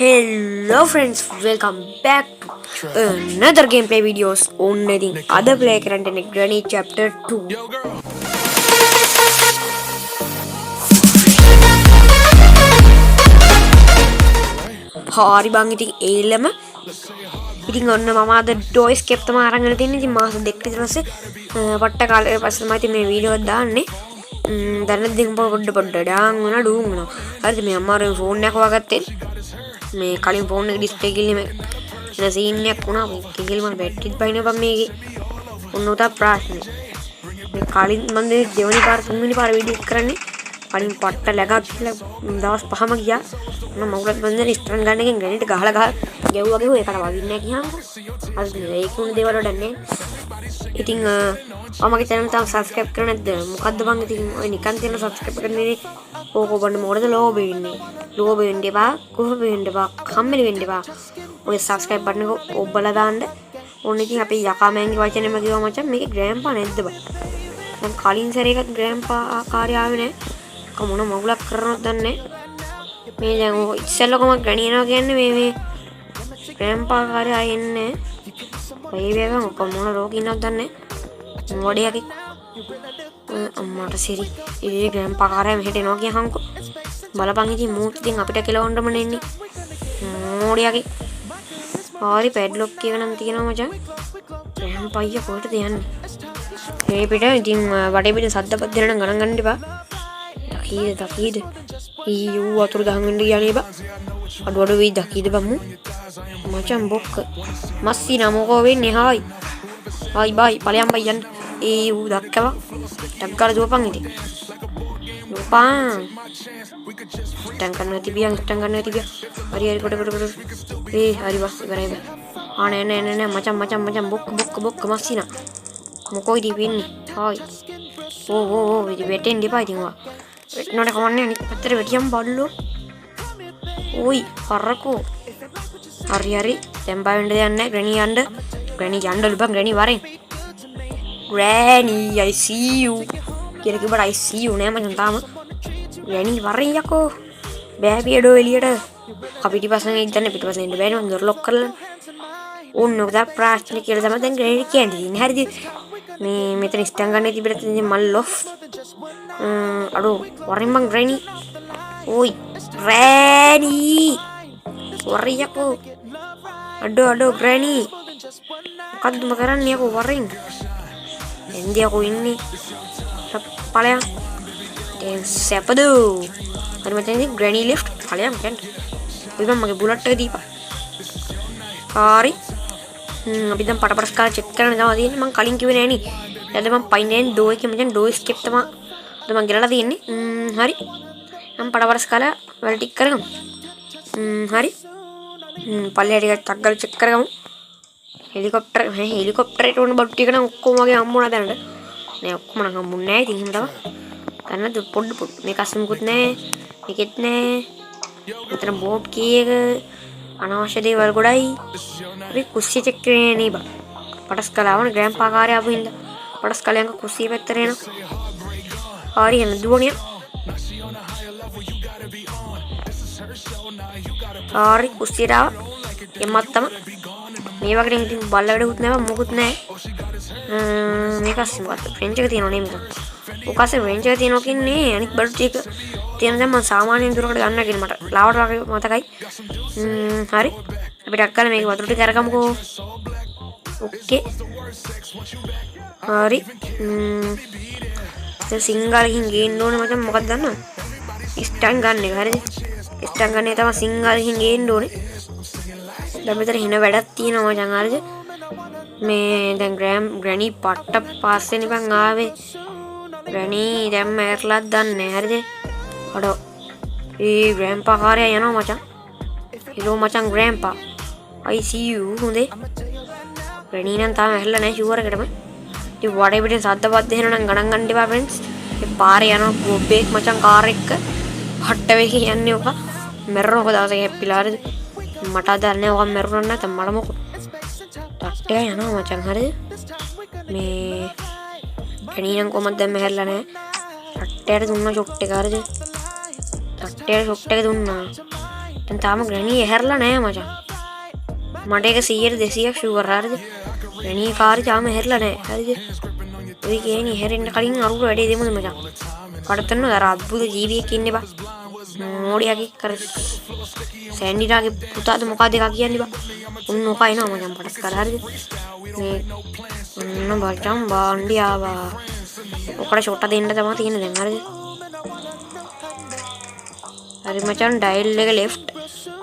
Hello friends, welcome back to another gameplay videos on the other play current in Granny chapter 2. හරි බං ඉතින් ඒලම ඉතින් ඔන්න මම අද ඩෝ ස්කේප් තමයි අරගෙන තින්නේ. ඉතින් මාස දෙකක් ඊට පස්සේ පට්ට කාලේ පස්සේ තමයි ඉතින් මේ වීඩියෝ එක දාන්නේ. දැන් ඉතින් පොඩ්ඩ ඩාන් වෙනවා ඩූම් වෙනවා. හරිද මේ අම්මාගේ ෆෝන් එකක් වගත්තේ. මේ කලින් ෆෝන් එක ඩිස්ප්ලේ කිල්ලීම එන සීන් එකක් වුණා. කිල් මම බැටරිත් බයින බම් මේකේ. ඔන්න උතා ප්‍රශ්නේ. මේ කලින් මම දෙවෙනි පාර තුන්වෙනි පාර වීඩියෝ කරන්නේ. කලින් පට්ට läගක් කියලා දවස් 5ම ගියා. මම මවුලත් බන්දේ ස්ටන් ගන්න එකෙන් ගණිට ගහලා ගැව්වා ගේ ඒකට වදින්නේ නැහැ කියහම. හරි ඒක උන දේවල් වලට නැහැ. ඉතින් මමගේ channel එක තාම subscribe කරලා නැද්ද? මොකද්ද බං ඉතින් ඔය නිකන් තියෙන subscribe කරන්නේ ඕක බන්න මොකටද ලෝභ වෙන්නේ? ලෝභ වෙන්න එපා, කොහොම වෙන්න එපා, කම්මැලි වෙන්න එපා. ඔය subscribe button එක ඔබලා දාන්න. ඕන ඉතින් අපි යකා මෑන්ගේ වචනේම කිව්වා මචං මේකේ grandpa නැද්ද බං? දැන් කලින් සැරේ එකක් grandpa ආකාරය ආවේ නැහැ. කොමුණ මවුලක් කරනවද දන්නේ මේ දැන් ඔය ඉස්සෙල්ලකම ගණියනවා කියන්නේ මේ grandpa ආකාරය ආයෙන්නේ ඔය වේගම කොමුණ රෝගිනවද දන්නේ මොඩියකි අම්මට සිරි ඒ grandpa ආකාරය මෙහෙට එනවා කියහන්කෝ බලපන් ඉතින් මූත් ඉතින් අපිට කෙලවන්නම නෙන්නේ මොඩියකි හරි පැඩ්ලොක් කියනනම් තියෙනවා මචං grandpa අයියා කොහෙටද යන්නේ මේ පිට ඉතින් වටේ පිට සද්දපත් දෙන්න ගණන් ගන්න එපා දකීද ඊයෝ වතුර ගහන් වෙන්න ගියානේ බා අඩුවඩු වෙයි දකීද බම්මු මචං බොක්ක මස්සිනා මොකෝ වෙන්නේ හායි බයි ඵලයන් බයි යන්න ඊයෝ දක්කවා ටක්කාර දුවපන් ඉතින් දුවපන් ස්ටන් කරන්න තිබියන් හරි කොට හරි බස් ඉවරයි බා නෑ මචං බොක්ක මස්සිනා මොකෝ ඉතින් වෙන්නේ හායි ඕ ඉතින් වෙටෙන්න එපා ඉතින් වා වෙටනට කමන්නේ අනිත් පැත්තට වෙටියම් බල්ලෝ ඕයි හරකෝ හරි දැන් බය වෙන්න දෙයක් නැහැ ග්‍රැනි යන්න ලුබන් ග්‍රැනි වරෙන් ග්‍රැනි I see you කියලා කිව්වට I see you නෑ මචං තාම ග්‍රැනි වරෙන් යකෝ බෑබි එඩෝ එළියට අපිටිපස්සෙන් ඉඳන් පිටිපස්සෙන් ඉන්න බෑනේ මම දොර ලොක් කරලා ඕන්න ඔක දා ප්‍රශ්නේ කියලා තමයි දැන් ග්‍රැනි කියන්නේ හරිද මේ මෙතන ස්ටන් ගන්න තිබිලා තියෙන මල් ලොෆ් අඩෝ වරින් බං ග්‍රැනි ඕයි ග්‍රැනි වරියකෝ අඩෝ ග්‍රැනි මොකද්ද ම කරන්නේ යකෝ වරින් එන්දී යකෝ ඉන්නේ ඵලයන් දැන් සැපද හරි මචං ඉතින් ග්‍රැනි ලිෆ්ට් ඵලයන් ගන්න ඔය මගේ බුලට් එක දීපන් හරි අපි දැන් පටපටස් කාලා චෙක් කරන්න තමයි තියෙන්නේ මම කලින් කිව්වේ නෑනේ දැන් මම පයින් ඩෝ එකේ මචං ඩෝ ස්කේප් තමයි මම ගිරලා තියෙන්නේ හරි මම පටපටස් කාලා වැඩ ටික කරගමු හරි පල්ලෙහාට ටිකක් ටක් ගාලා චෙක් කරගමු හෙලිකොප්ටරේට උන බඩු ටික නම් ඔක්කොම වගේ හම්බුණා දැනට නෑ ඔක්කොම නම් හම්බුන්නේ නෑ ඉතින් එහෙම තමයි ගන්නද පොඩ්ඩ මේක අස්සමුකුත් නෑ මේකෙත් නෑ මෙතන බෝඩ් කී එක අනවශ්‍ය දේවල් ගොඩයි අපි කුස්සිය චෙක් කරන්නේ නේ බා පටස් කලාවන ග්‍රෑන්පා කාර්යය ආපු හින්දා පටස් කලයන්ක කුස්සිය පැත්තට එනවා හරි එන දුවනිය හරි කුස්සියට ආවා එම්මත් තමයි මේ වගේ ඉතින් බල්ල වැඩකුත් නැහැ මොකුත් නැහැ මේක අස්සේ මොකක්ද ෆ්‍රෙන්ච් එක තියෙනව නේ මේක ඔක අස්සේ ෆ්‍රෙන්ච් එක තියෙනවා කියන්නේ අනිත් බඩු ටික තියෙන දැන් මම සාමාන්‍යයෙන් දුරකට ගන්නවා කියන මට ලාවට වගේ මතකයි හරි අපිට අක්කලා මේක වතුර ටික අරගමුකෝ ඕකේ හරි දැන් සිංගලකින් ගේන්න ඕනේ මචං මොකක්ද දන්නවද ස්ටන් ගන්න එක හරිද ස්ටන් ගන්න එක තමයි සිංගලකින් ගේන්න ඕනේ දැන් මෙතන හින වැඩක් තියෙනවා මචං හරිද මේ දැන් ග්‍රැනි පට්ට පස්සේ නිකන් ආවේ ග්‍රැනි දැන් මැරලත් දන්නේ හරිද අඩෝ ඒ ග්‍රෑන්පා කාර්යය යනවා මචං හෙලෝ මචං ග්‍රෑන්පා I see you හොඳේ ග්‍රැනි නම් තාම ඇහැරලා නැහැ ෂුවර් එකටම ඉතින් වඩේ පිටින් සද්දපත් දෙහෙන නම් ගණන් ගන්න එපා ෆ්‍රෙන්ඩ්ස් මේ පාරේ යනවා ගොබ්බෙක් මචං කාර් එක හට්ට වෙකේ යන්නේ ඔක මැරෙන ඔක දවසක හැප්පිලා හරිද මට අදන්නේ ඔක මැරුණා නැත්නම් මට මොකද ටක්ටේ යනවා මචං හරිද මේ ග්‍රැනි නම් කොහොමද දැන් ඇහැරලා නැහැ ටක්ටේට දුන්න ෂොට් එක හරිද ටක්ටේට ෂොට් එක දුන්නා දැන් තාම ග්‍රැනී ඇහැරලා නැහැ මචං. මට ඒක 100ට 200ක් ෂුවර් හරිද? ග්‍රැනී කාරි තාම ඇහැරලා නැහැ හරිද? ඔය කියන්නේ ඇහැරෙන්න කලින් අරුර වැඩේ දෙමුද මචං? කඩතන්න අර අද්භූත ජීවියෙක් ඉන්නේ බා. මෝඩියාගේ කර සෑන්ඩිලාගේ පුතාද මොකක්ද එකක් කියන්නේ බා. උන් නොකා එනවා මචං පටස් කරලා හරිද? මේ ඔන්න බල්ටම් බාණ්ඩි ආවා. ඔකට ෂොට් දෙන්න තමයි තියෙන්නේ දැන් හරිද? හරි මචං ඩයල් එක ලෙෆ්ට්.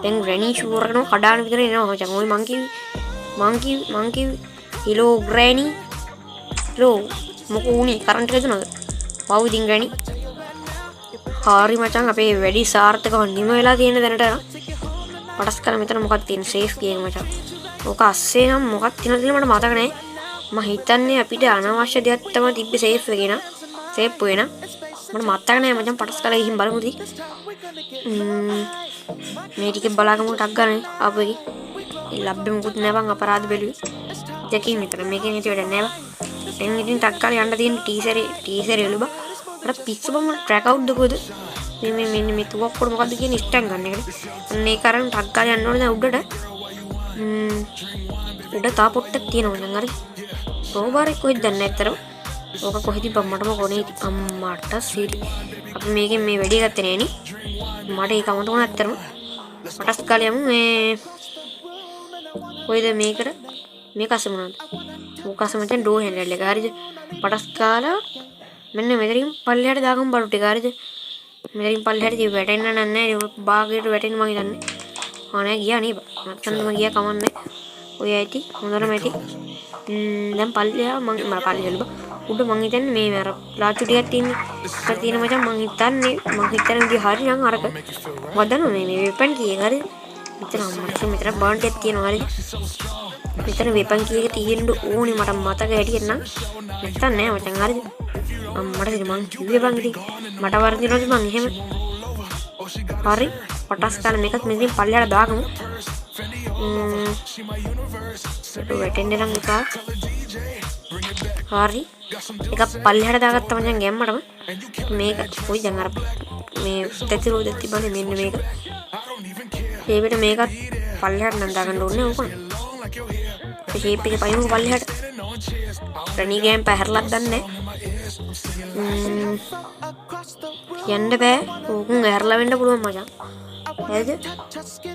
දැන් ග්‍රැනී ෂුවර් කරනවා කඩාන විතර එනවා මචං. ඔය මං කිව්වේ හිලෝ ග්‍රැනී. හිලෝ මොකෝ උනේ කරන්ට් එක දුනද? පව් ඉතින් ග්‍රැනී. හරි මචං අපේ වැඩි සාර්ථකව නිම වෙලා තියෙන දැනට පටස් කරලා මෙතන මොකක්ද තියෙන්නේ සේෆ් ගේම් මචං. ඕක අස්සේ නම් මොකක්ද තියෙනවද කියලා මට මතක නැහැ. මම හිතන්නේ අපිට අනවශ්‍ය දෙයක් තමයි තිබ්බේ සේෆ් එකේ නා. සේෆ් වෙන. මට මතක නැහැ මචං පටස් කරලා ගිහින් බලමුද? මේ ටික බලාගමු ටක් ගන්න ආපු එකේ. ඒ ලැබ්බේ මුකුත් නැහැ බං අපරාධ බැලුවේ. දෙකින් විතර මේකෙන් හිටිය වැඩක් නැහැ බං. දැන් ඉතින් ටක් ගාලා යන්න තියෙන ටීසර් එළු බං. මට පිස්සු බං මට ට්‍රැක් අවුට් දකෝද? මේ තුවක්කොට මොකද්ද කියන්නේ ස්ටැන් ගන්න එකනේ. අන්න ඒ කරන් ටක් ගාලා යන්න ඕනේ දැන් උඩට. උඩ තා පොට්ටක් තියෙනවා දැන් හරි. රෝබාරේ කොහෙද දන්නේ නැතරම. ඕක කොහෙද බම්මටම කොනේ අම්මට සිරි. අපි මේකෙන් මේ වැඩි ගත්තේ නෑනේ. මට ඒක අමතක වුණා ඇත්තරම. පටස් කාලේ යමු මේ කොයිද මේකට මේක අස මොනවද? ඕක අස මචං ඩෝ හැන්ඩල් එක හරිද? පටස් කාලා මෙන්න මෙතනින් පල්ලෙහාට දාගමු බඩු ටික හරිද? මෙතනින් පල්ලෙහාට ඉතින් වැටෙන්න නැහැ. බාගයට වැටෙන්න මම හිතන්නේ. අනේ ගියා නේ. නැත්තම් ගියා කමන්නේ. ඔය ඇති හොඳටම ඇති. දැන් පල්ලෙහා මම පල්ලෙහාලු බා. උඩ මං හිතන්නේ මේ අර ලාචු ටිකක් තියෙන්නේ. ඒක තියෙන මචං මං හිතන්නේ විදිහ හරි නම් අරක. වදන මේ වෙපන් කීයක හරි. මෙතන බර්න්ට් එකක් තියෙනවා හරි. මෙතන වෙපන් කීයක තියෙන්න ඕනේ මට මතක හැටියට නම්. නැත්තම් නෑ මචං හරිද? අම්මට ඉතින් මං කිව්වේ බං ඉතින් මට වරදිනවද බං එහෙම. හරි පටස් ගන්න මේකත් මෙතනින් පල්ලෙහාට දාගමු. වැටෙන්නේ නම් එක. හරි එක පල්ලෙහාට දාගත්තා මචං ගැම්මටම. මේක කොයි දැන් අර මේ තෙතිරෝද තිබ්බනේ මෙන්න මේක. ඒ පිට මේකත් පල්ලෙහාට නම් දාගන්න ඕනේ ඕකනේ. ඒ ෂේප් එකේ පයින්ම පල්ලෙහාට. රණී ගේම් පැහැරලක් දන්නේ යන්න බෑ. ඕකුන් ඇහැරලා වෙන්න පුළුවන් මචං. හරිද?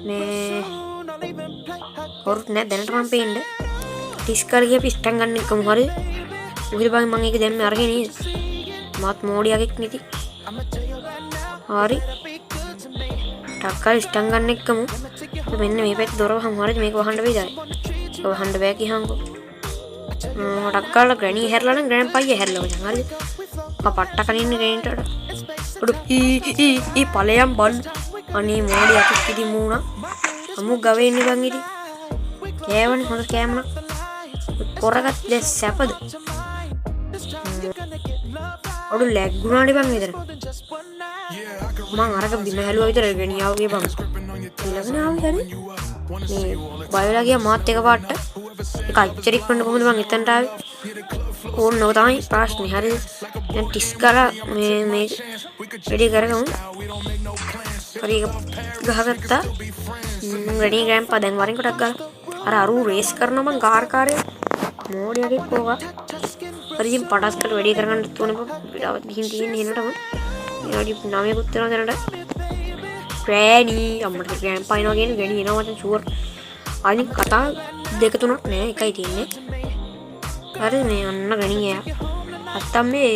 මේ හොරුත් නෑ දැනට මම පේන්නේ. ඩිස්කල් ගිය පිස්ටන් ගන්න එකම හරිද? උහිර බං මම ඒක දැම්මේ අරගෙන නේද? මාත් මෝඩියාගෙක් නිති. හරි. ටක්කල් ස්ටන් ගන්න එකම. මෙන්න මේ පැත්තේ දොර වහමු හරිද? මේක වහන්න වෙයිද? වහන්න බෑ කියහන්කෝ. ටක්කල් ග්‍රැනී හැරලා නම් ග්‍රැන්ඩ් පයි හැරලා වගේ හරිද? පට්ට කනින්නේ ග්‍රැන්ඩ්ට. උඩ ඊ ඵලයන් බල්. අනේ මෝඩියා කිසි මුණා. අමු ගවේ ඉන්නේ බං ඉතින්. කෑවනේ හොඳ කෑමක්. කොරගත් දැස් සැපද? ඔඩු ලැග් ගුණානේ බං විතර. මං අරක බිම හැලුවා විතර ගෙනියාවගේ බං. ඊළඟන ආවේ හරි. මේ බයලා ගියා මාත් එක පාට්ට. ඒක අච්චරික් වෙන්න කොහොමද බං එතනට ආවේ? ඕන්න ඔය තමයි ප්‍රශ්නේ හරිද? දැන් ටිස් කරලා මේ රෙඩි කරගමු. හරි එක ගහගත්තා. රෙඩි ග්‍රෑන්ඩ්පා දැන් වරින් කොටක් ගාලා. අර අරු රේස් කරනවා මං කාර්කාරය. මෝඩියාගේ කෝවා. හරි ඉතින් පටස් කරලා වැඩි කරගන්න තුනේ බව ගිහින් තියෙන්නේ එනටම. මේ වැඩි 9කුත් වෙනවා දැනට. ග්‍රෑනී අම්මට ග්‍රෑන්ඩ්පා එනවා කියන්නේ ග්‍රෑනී එනවා මචං ෂුවර්. අනිත් කතා දෙක තුනක් නෑ එකයි තියෙන්නේ. හරි මේ අන්න ග්‍රෑනී එයා. නැත්තම් මේ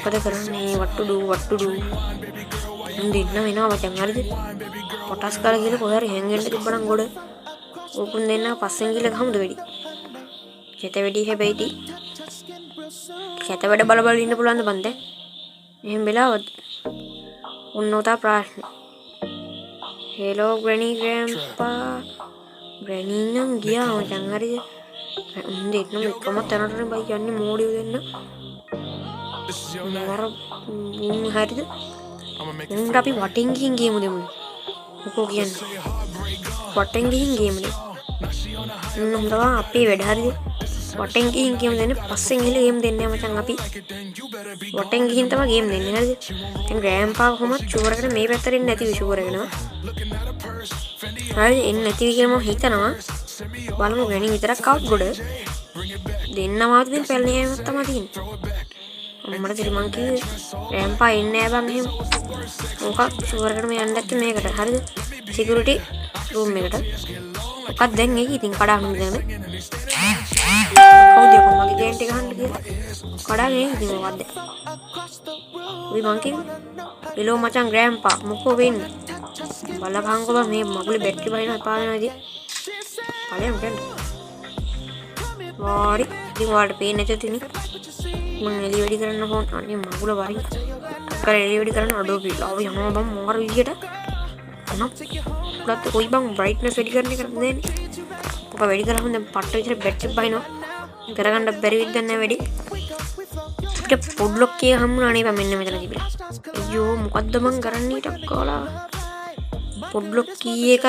මොකද කරන්නේ වට්ටුඩු දෙන්න වෙනවා මචං හරිද? පොටස් කාලා කියලා කොහේ හරි හැංගෙන්න තිබ්බනම් ගොඩ ඕකුන් දෙන්න පස්සෙන් ගිහලා ගහමුද වෙඩි? චෙත වෙඩි හැබැයි කැත වැඩ බල බල ඉන්න පුළුවන්ද බන්ද? එහෙම වෙලාවද? ඔන්න උතා ප්‍රශ්න. Hello Granny Grandpa. Granny නම් ගියා මචං හරිද? දෙන්න එකම තැනටනේ බයි යන්නේ මෝඩිය දෙන්න. හරිද? උන්ට අපි වටින් ගිහින් ගේමු දෙමු. මොකෝ කියන්නේ? වටින් ගිහින් ගේමු දෙමු. තමයි අපේ වැඩ හරිද? වටින් ගිහින් ගේමු දෙන්නේ පස්සෙන් ගිහලා ගේම් දෙන්නේ මචං අපි. වටින් ගිහින් තමයි ගේම් දෙන්නේ හරිද? දැන් ග්‍රෑන්පා කොහොමද ෂුවර් එකට මේ පැත්තට එන්නේ නැති ෂුවර් එකනවා. හරි එන්නේ නැති කියලා මම හිතනවා. බලමු ග්‍රැනි විතරක් අවුට් ගොඩ. දෙන්නම අවුට් දෙන්න පැල්ලේ යෑමක් තමයි තියෙන්නේ. අම්මට දෙරි මං කිව්වේ ග්‍රෑන්පා එන්නේ නැහැ බං එහෙම. මොකක් ෂුවර් එකට මේ යන්න ඇත්තේ මේකට. හරිද? සිකියුරිටි රූම් එකට. මොකක් දැන් ඒක ඉතින් කඩාගෙන ඉඳගෙන. කවුද මගේ ගේන්ට් එක ගහන්න කියලා. කඩාගෙන ඉතින් මොකද්ද? උයි මං කිව්වේ එලෝ මචං ග්‍රෑන්පා මොකෝ වෙන්නේ? බලපංකෝ බං මේ මගුලේ බැටරි බහිනවා පාවෙනවා ඉතින්. බලයන් ගන්න. වාරි ඉතින් ඔයාලට පේන්නේ නැති තිනේ. මම එළිය වැඩි කරන්න ඕන. අනේ මගුල වරින්. අක්කර එළිය වැඩි කරන්න අඩෝ කියලා. ඔය යනවා බං මොකර විදියට. අනක්. උඩත් කොයි බං බ්‍රයිට්නස් වැඩි කරන්න කරන්නේ නෑනේ. ඔක වැඩි කරාම දැන් පට්ට විතර බැටරි බහිනවා. කරගන්න බැරි විදිහක් නැහැ වැඩි. අපිට පොඩ්ලොක් එක හම්බුණා නේ බං මෙන්න මෙතන තිබිලා. අයියෝ මොකද්ද මං කරන්නේ ටක් කාලා. පොඩ්ලොක් කී එක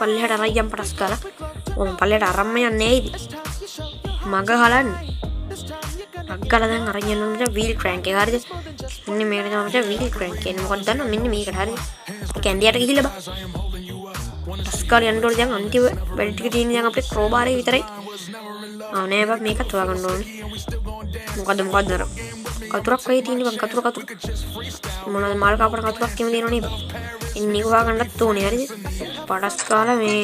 පල්ලෙහාට අරන් යම් පටස් කාලා. ඕම පල්ලෙහාට අරන්ම යන්නේ නෑ ඉතින්. මග හලන්නේ. අක්කලා දැන් අරන් යනවා මචං වීල් ක්‍රෑන්ක් එක හරිද? මෙන්න මේකට තමයි මචං වීල් ක්‍රෑන්ක් කියන්නේ. මොකක්ද දන්නවද? මෙන්න මේකට හරිද? කැන්ඩියට ගිහිල්ලා බා. ටස්කාල යන්න ඕනේ දැන් අන්තිම වැඩ ටික තියෙන්නේ දැන් අපේ ක්‍රෝබාර් එක විතරයි. ආ නෑ බා මේකත් හොයාගන්න ඕනේ. මොකද්ද අර කතුරක් වෙයි තියෙන්නේ බං කතුර. මොනවද මාල් කාපර කතුරක් කිම දෙනවනේ බං. ඉන්නේ හොයාගන්නත් ඕනේ හරිද? පටස්කාල මේ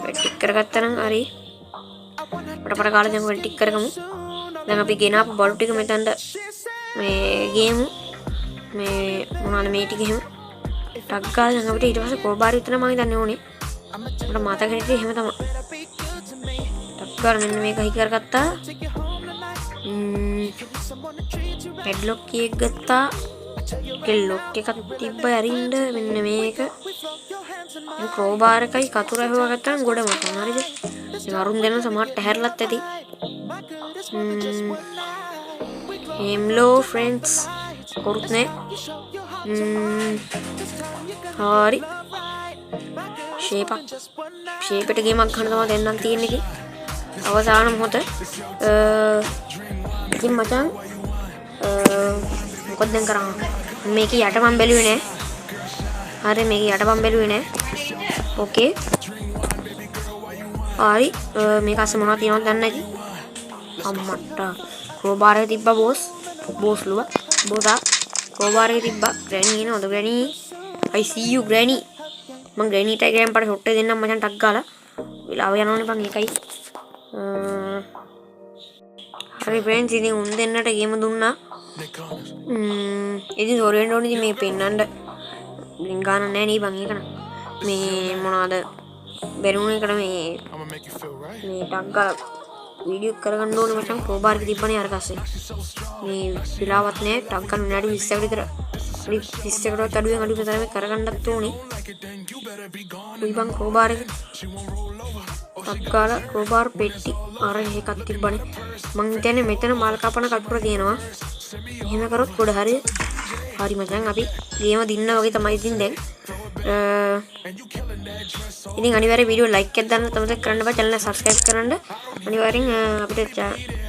වැඩ ටික කරගත්තා නම් හරි. පට කාලේ දැන් වැඩ ටික කරගමු. දැන් අපි ගෙනාපු බල්බ් ටික මෙතනට මේ ගේමු. මේ මොනවාද මේ ටික එහෙම ටක් ගාලා දැන් අපිට ඊට පස්සේ කොබාරි විතර මම හිතන්නේ ඕනේ. මට මතක හිටියේ එහෙම තමයි. ටක් ගාලා මෙන්න මේක හි කරගත්තා. පෙඩ්ලොක් එක ගත්තා. ඒ ලොක් එකක් තිබ්බ අරින්න මෙන්න මේක. මේ ක්‍රෝබාර් එකයි කතුර හොවා ගත්තා නම් ගොඩ මතන හරිද? මේ වරුන් දෙන්න සමහරට හැරලත් ඇති. හෙම්ලෝ ෆ්‍රෙන්ඩ්ස් කවුරුත් නෑ. හරි ෂේප් එකට ගේමක් ගන්න තමයි දෙන්නම් තියෙන්නේ කි. අවසාන මොහොත ඉතින් මචං මොකද දැන් කරන්නේ? මේක යට මම බැලුවේ නෑ. හරි මේක යට මම බැලුවේ නෑ. ඕකේ. හරි මේක අස්සේ මොනවද තියෙනවද දන්නේ නැති. අම්මට්ට ක්‍රෝබාර් එක තිබ්බා බෝස් ලුවා. බෝසා ක්‍රෝබාර් එක තිබ්බා. ග්‍රැනි එනවද ග්‍රැනි? I see you ග්‍රැනි. මම ග්‍රැනිට ගෑම් පාට ෂොට් එක දෙන්නම් මචං ටක් ගාලා. වෙලාව යනවනේ බං ඒකයි. හරි ෆ්‍රෙන්ඩ්ස් ඉතින් උන් දෙන්නට ගේම දුන්නා. ඉතින් සෝරෙන්න ඕනේ ඉතින් මේ පෙන්නන්න ලින්ක් ගන්න නැහැ නේ බං ඒක න. මේ මොනවාද බැරුණ එකට මේ ටක් ගාලා වීඩියෝ කරගන්න ඕනේ මචං ක්‍රෝබාර් එක තිබ්බනේ අර පස්සේ. මේ විලාවත් නැහැ ටක් ගන්න විනාඩි 20කට විතර. 20කටවත් අඩුවෙන් අඩු තරමේ කරගන්නත් ඕනේ. ඉබන් ක්‍රෝබාර් එක ටක් ගාලා ක්‍රෝබාර් පෙට්ටි අර එකක් තිබ්බනේ. මං හිතන්නේ මෙතන මාල් කපන කටුර තියෙනවා. එහෙම කරොත් ගොඩ හරිය. හරි මචං අපි ගේම දින්න වගේ තමයි ඉතින් දැන්. ඉතින් අනිවාර්යෙන් වීඩියෝ ලයික් එකක් දාන්න තමයි කරන්න බෑ. channel එක subscribe කරන්න. අනිවාර්යෙන් අපිට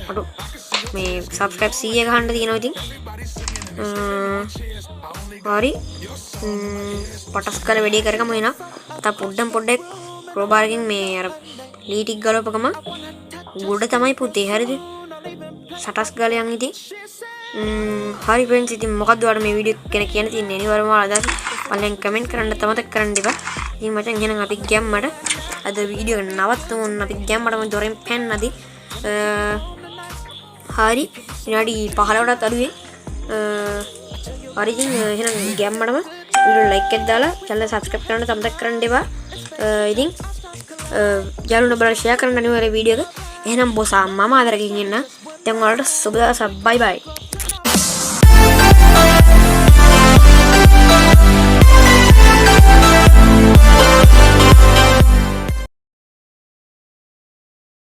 අඩු මේ subscribe 100 ගහන්න තියෙනවා ඉතින්. හරි පටස් කරලා වැඩි කරගමු එනවා. තා පොඩ්ඩක් ක්‍රෝබාර් එකෙන් මේ අර ලී ටික ගලවපකම ගොඩ තමයි පුතේ හරිද? සටස් ගාලා යන් ඉතින්. හරි ෆ්‍රෙන්ඩ්ස් ඉතින් මොකද්ද ඔයාලට මේ වීඩියෝ ගැන කියන්න තියෙන්නේ? අනිවාර්යයෙන්ම ඔයාලා අදහස් ඔයාලෙන් කමෙන්ට් කරන්න තමතක් කරන්න ඉබා. ඉතින් මචං එහෙනම් අපි ගැම්මඩ අද වීඩියෝ එක නවත්තමු. අපි ගැම්මඩ මම දොරෙන් පැන්නදි හරි විනාඩි 15කටත් අඩුවේ. හරි ඉතින් එහෙනම් ගැම්මඩම වීඩියෝ ලයික් එකක් දාලා channel subscribe කරන්න තමතක් කරන්න ඉබා. ඉතින් යාළුවෝ බලන්න ෂෙයා කරන්න අනිවාර්යයෙන් වීඩියෝ එක. එහෙනම් බොසා මම ආදරකින් ඉන්න දැන් ඔයාලට සුබ දවසක්. බයි බයි.